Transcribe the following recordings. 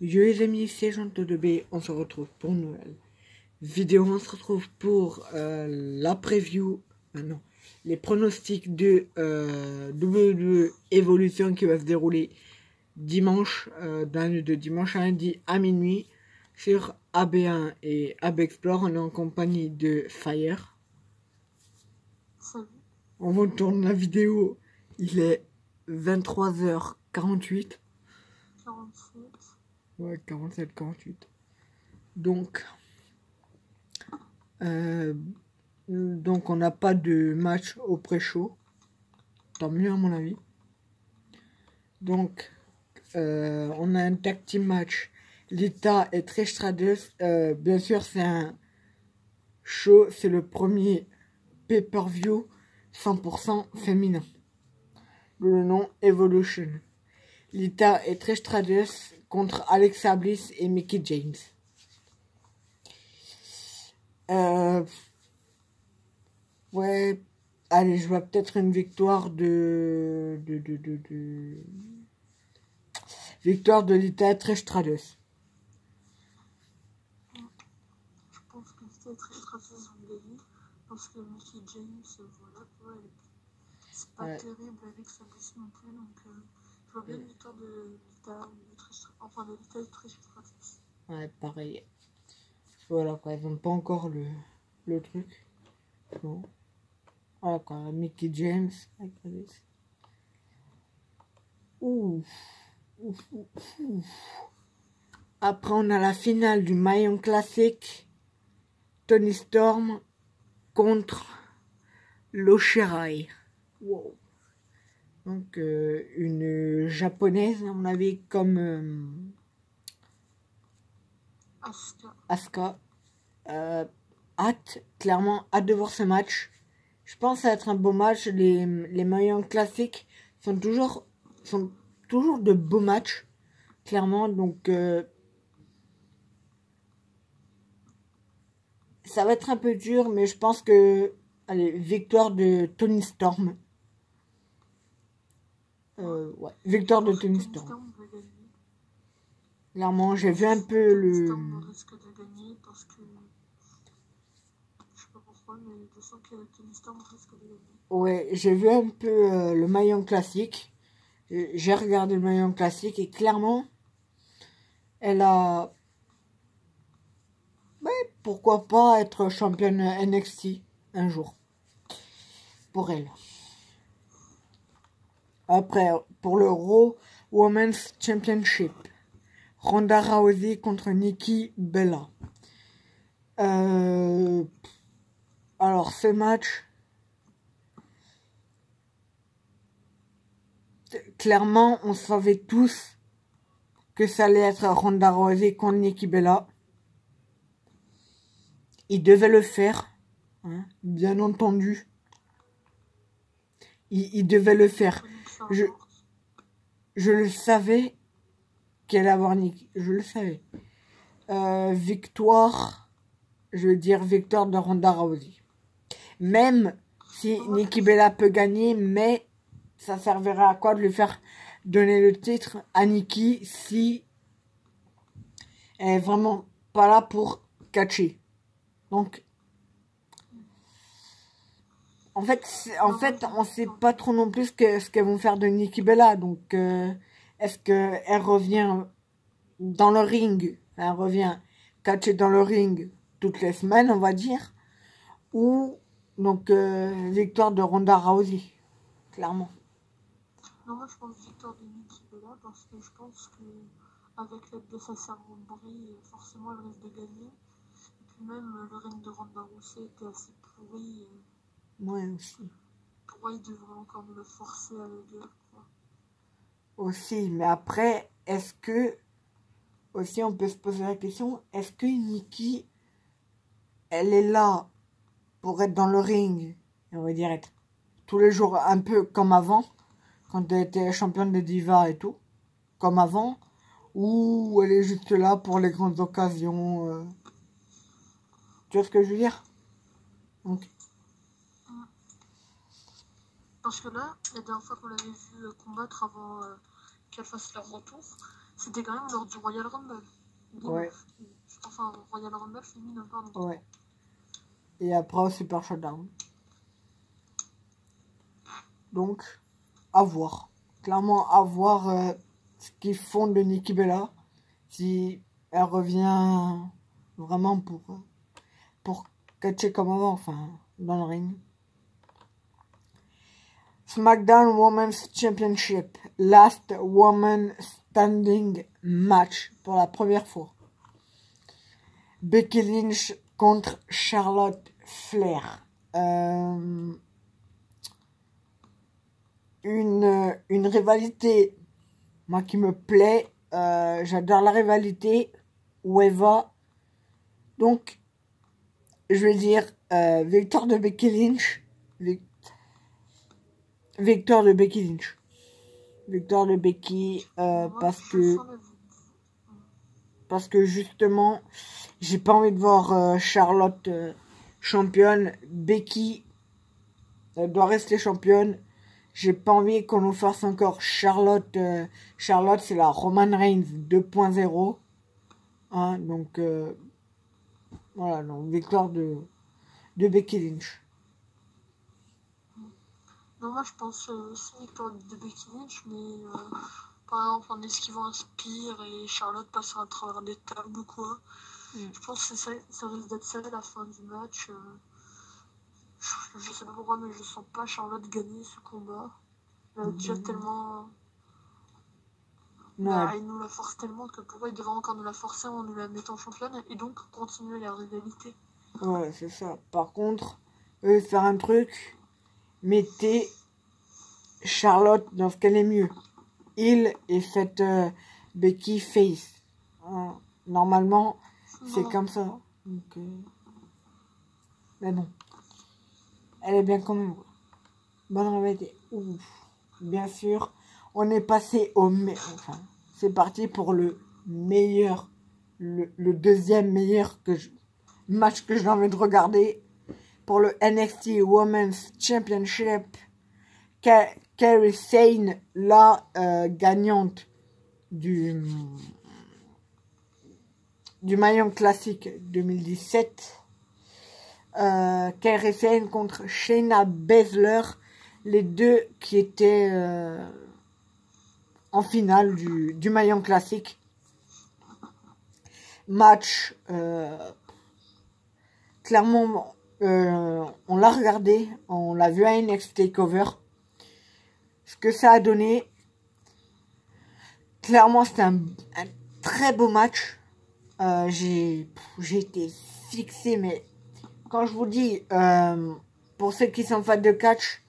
Yo les amis, c'est Jean de B, on se retrouve pour une nouvelle vidéo, on se retrouve pour la preview, non, les pronostics de WWE Evolution qui va se dérouler dimanche, de dimanche à lundi à minuit sur AB1 et AB Explore. On est en compagnie de Fire. Salut. On vous tourne la vidéo, il est 23h48. 47. Ouais, 47, 48. Donc on n'a pas de match au pré-show. Tant mieux à mon avis. Donc, on a un tag team match. Lita et Trish Stratus. Bien sûr, c'est un show. C'est le premier pay-per-view 100% féminin. Le nom Evolution. Lita et Trish Stratus contre Alexa Bliss et Mickie James. Ouais, allez, je vois peut-être une victoire victoire de Lita et Trish Stratus. Je pense que c'était très stratégique vont gagner parce que Mickie James, voilà quoi, c'est pas terrible avec sa blessure non plus, donc je vois bien une victoire de Lita de Lita et Trish Stratus. Ouais, pareil. Voilà quoi, ils n'ont pas encore le truc. Non. Voilà quoi, Mickie James. Ouf. Ouf, ouf, ouf. Après, on a la finale du Maillon Classic. Toni Storm contre l'Oshirai. Wow. Donc, une japonaise, à mon avis, comme Asuka. Clairement, hâte de voir ce match. Je pense que ça va être un beau match. Les Maillons classiques sont toujours de beaux matchs, clairement. Donc, ça va être un peu dur, mais je pense que, allez, victoire de Toni Storm. Ouais, victoire de Toni Storm. Clairement, j'ai vu un peu le... Storm risque de gagner parce que... Je sais pas pourquoi, mais je sens que Toni Storm risque de gagner. Ouais, j'ai vu un peu le Maillon classique. J'ai regardé le Maillon classique et clairement, elle a... Ouais, pourquoi pas être championne NXT un jour. Pour elle. Après, pour le Raw Women's Championship. Ronda Rousey contre Nikki Bella. Alors, ce match... Clairement, on savait tous que ça allait être Ronda Rousey contre Nikki Bella. Il devait le faire, hein, bien entendu. Il devait le faire. Je le savais qu'elle allait avoir Nikki. Je le savais. Victoire, je veux dire victoire de Ronda Rousey. Même si Nikki Bella peut gagner, mais ça servira à quoi de lui faire donner le titre à Nikki si elle est vraiment pas là pour catcher. Donc, en fait, on sait pas trop non plus ce qu'elles vont faire de Nikki Bella. Donc, est-ce qu'elle revient dans le ring, elle revient catcher dans le ring toutes les semaines, on va dire, ou donc victoire de Ronda Rousey, clairement. Non, moi je pense victoire de Nikki Bella parce que je pense que avec l'aide de sa servante Brie, forcément elle risque de gagner. Et puis même le règne de Ronda Rousey était assez pourri. Ouais, aussi. Pour moi, il devrait encore me le forcer à la gueule, quoi. Aussi, mais après, est-ce que... Aussi, on peut se poser la question, est-ce que Nikki, elle est là pour être dans le ring, on va dire être tous les jours un peu comme avant, quand elle était championne de Diva et tout, comme avant, ou elle est juste là pour les grandes occasions Tu vois ce que je veux dire? Donc, parce que là, la dernière fois qu'on l'avait vu combattre avant qu'elle fasse leur retour, C'était quand même lors du Royal Rumble. Ouais. Enfin, Royal Rumble féminin, pardon. Ouais. Et après au Super Showdown. Donc, à voir. Clairement, à voir ce qu'ils font de Nikki Bella. Si elle revient vraiment pour catcher comme avant, enfin, dans le ring. SmackDown Women's Championship. Last Woman Standing match pour la première fois. Becky Lynch contre Charlotte Flair. Une rivalité, moi, qui me plaît. J'adore la rivalité. Où elle va. Donc, je vais dire victoire de Becky Lynch. Victoire de Becky Lynch. Victoire de Becky parce que justement, j'ai pas envie de voir Charlotte championne. Becky doit rester championne. J'ai pas envie qu'on nous fasse encore Charlotte. Charlotte, c'est la Roman Reigns 2.0. Hein, donc, voilà, donc victoire de Becky Lynch. Non, moi je pense aussi victoire de Becky Lynch, mais par exemple en esquivant un spear et Charlotte passera à travers des tables ou quoi. Je pense que ça risque d'être ça à la fin du match. Je sais pas pourquoi, mais je sens pas Charlotte gagner ce combat. Elle a déjà tellement. Bah, il nous la force tellement que pourquoi il devrait encore nous la forcer en nous la mettant championne et donc continuer la rivalité. Ouais, c'est ça. Par contre, faire un truc, mettez Charlotte dans ce qu'elle est mieux. Heel et faites Becky face. Hein. Normalement, c'est comme ça. Donc, mais bon. Elle est bien quand même. Bonne rivalité. Ouf. Bien sûr, on est passé au enfin, c'est parti pour le meilleur, le deuxième meilleur match que j'ai envie de regarder pour le NXT Women's Championship. Kairi Sane, la gagnante du maillot classique 2017. Kairi Sane contre Shayna Baszler, les deux qui étaient en finale du maillot classique. Match, clairement, on l'a regardé, on l'a vu à NXT Takeover. Ce que ça a donné, clairement, c'était un très beau match. J'ai été fixé, mais quand je vous dis, pour ceux qui sont fans de catch,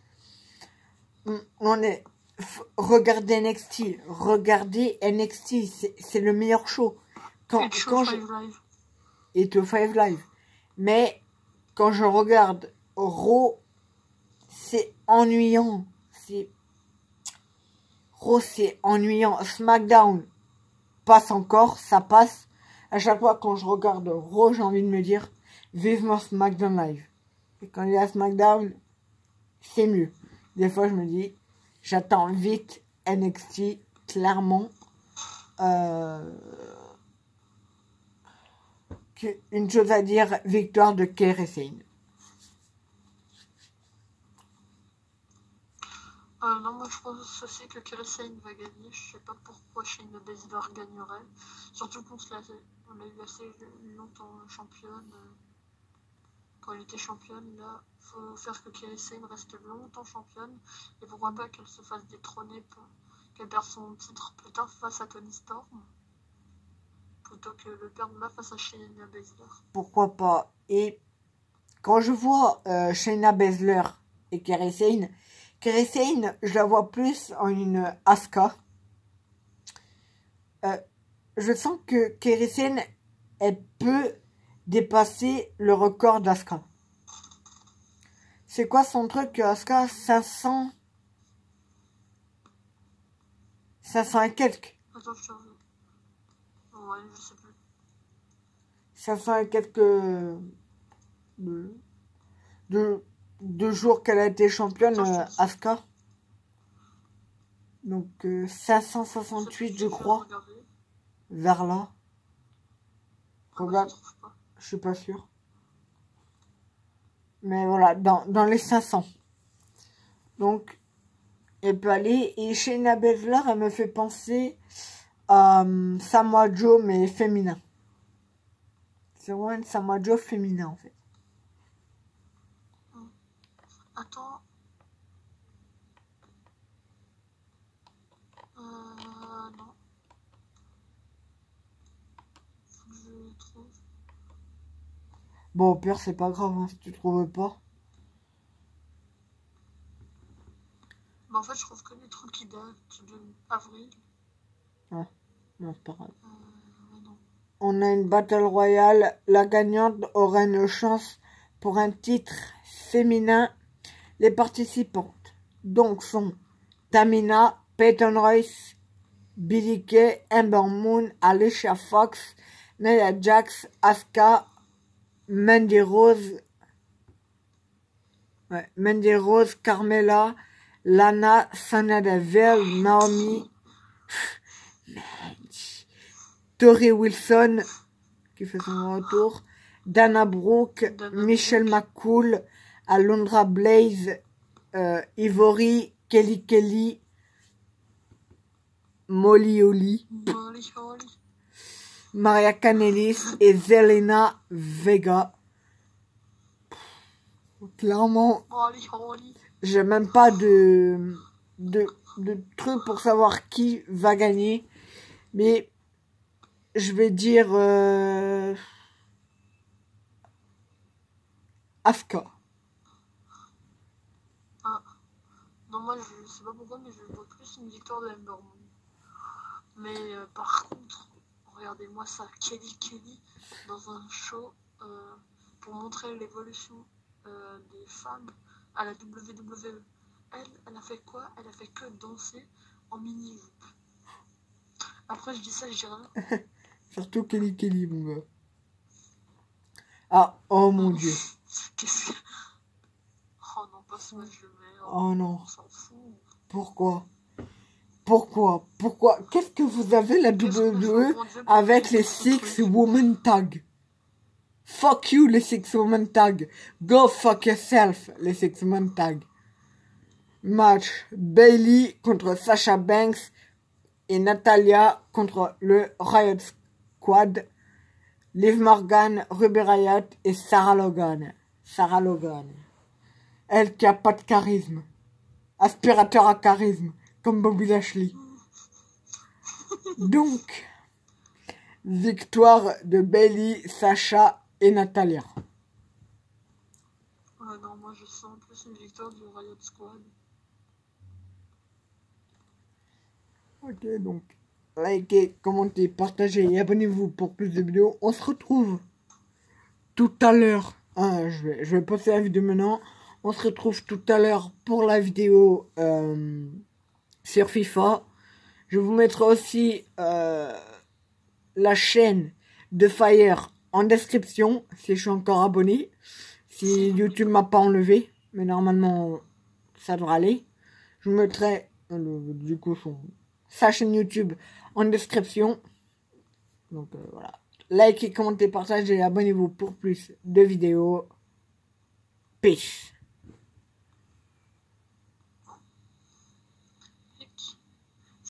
regardez NXT, c'est le meilleur show. Et to Five Live. Mais quand je regarde Raw, c'est ennuyant. Raw, c'est ennuyant. SmackDown passe encore, ça passe. À chaque fois quand je regarde Raw, j'ai envie de me dire vivement SmackDown Live. Et quand il y a SmackDown, c'est mieux. Des fois, je me dis, j'attends vite NXT, clairement. Une chose à dire, victoire de Kairi Sane. Non, moi je pense aussi que Kairi Sane va gagner. Je sais pas pourquoi Shayna Baszler gagnerait. Surtout qu'on l'a eu assez longtemps championne. Quand elle était championne, là, faut faire que Kairi Sane reste longtemps championne. Et pourquoi pas qu'elle se fasse détrôner, qu'elle perde son titre plus tard face à Toni Storm. Plutôt que le perdre là face à Shayna Baszler. Pourquoi pas. Et quand je vois Shayna Baszler et Kairi Sane, je la vois plus en une Asuka. Je sens que Kairi Sane, elle peut dépasser le record d'Asuka. C'est quoi son truc, Asuka? 500 et quelques. Attends, je te reviens. Ouais, je sais plus. 500 et quelques de jours qu'elle a été championne, Asuka. Donc 568, je crois. vers là. Regarde, Je trouve pas. je suis pas sûr. Mais voilà, dans les 500. Donc, elle peut aller. Et Shayna Baszler, elle me fait penser à Samoa Joe, mais féminin. C'est vraiment une Samoa Joe féminin, en fait. Attends. Non. Faut que je trouve. Bon, au pire, c'est pas grave, hein, si tu trouves pas. Mais en fait, je trouve que les trucs qui datent de avril. Ouais, non, c'est pas grave. Non. On a une Battle Royale. La gagnante aura une chance pour un titre féminin. Les participantes donc sont Tamina, Peyton Royce, Billie Kay, Ember Moon, Alicia Fox, Nia Jax, Asuka, Mandy Rose, Carmella, Lana, Sonya Deville, Naomi, Tori Wilson, qui fait son retour, Dana Brooke, Michelle McCool, Alundra Blaze, Ivory, Kelly, Molly Holly, Maria Kanellis et Zelina Vega. Clairement, j'ai même pas de truc pour savoir qui va gagner. Mais je vais dire Asuka. Ah. Non, moi, je sais pas pourquoi, mais je vois plus une victoire de Ember Moon. Mais par contre, regardez-moi ça, Kelly dans un show pour montrer l'évolution des femmes à la WWE. Elle a fait quoi? Elle a fait que danser en mini-jupe. Après, je dis ça, je dis rien. Surtout Kelly, mon gars. Ah, oh mon Dieu. Qu'est-ce que... Oh non, pas ce match de merde. Oh non. On s'en fout. Pourquoi? Qu'est-ce que vous avez la WWE avec les Six Women Tag? Fuck you, les Six Women Tag. Go fuck yourself, les Six Women Tag. Match Bayley contre Sasha Banks et Natalia contre le Riot Squad. Liv Morgan, Ruby Riott et Sarah Logan. Elle qui a pas de charisme. Aspirateur à charisme, comme Bobby Lashley. Donc, victoire de Bayley, Sasha et Natalia. Non, moi je sens plus une victoire du Riot Squad. Ok, donc, likez, commentez, partagez et abonnez-vous pour plus de vidéos. On se retrouve tout à l'heure. Je vais passer la vidéo maintenant. On se retrouve tout à l'heure pour la vidéo sur FIFA. Je vous mettrai aussi la chaîne de Fire en description si je suis encore abonné. Si YouTube m'a pas enlevé, mais normalement ça devrait aller. Je vous mettrai du coup sa chaîne YouTube en description. Donc voilà. Likez, commentez, partagez et abonnez-vous pour plus de vidéos. Peace.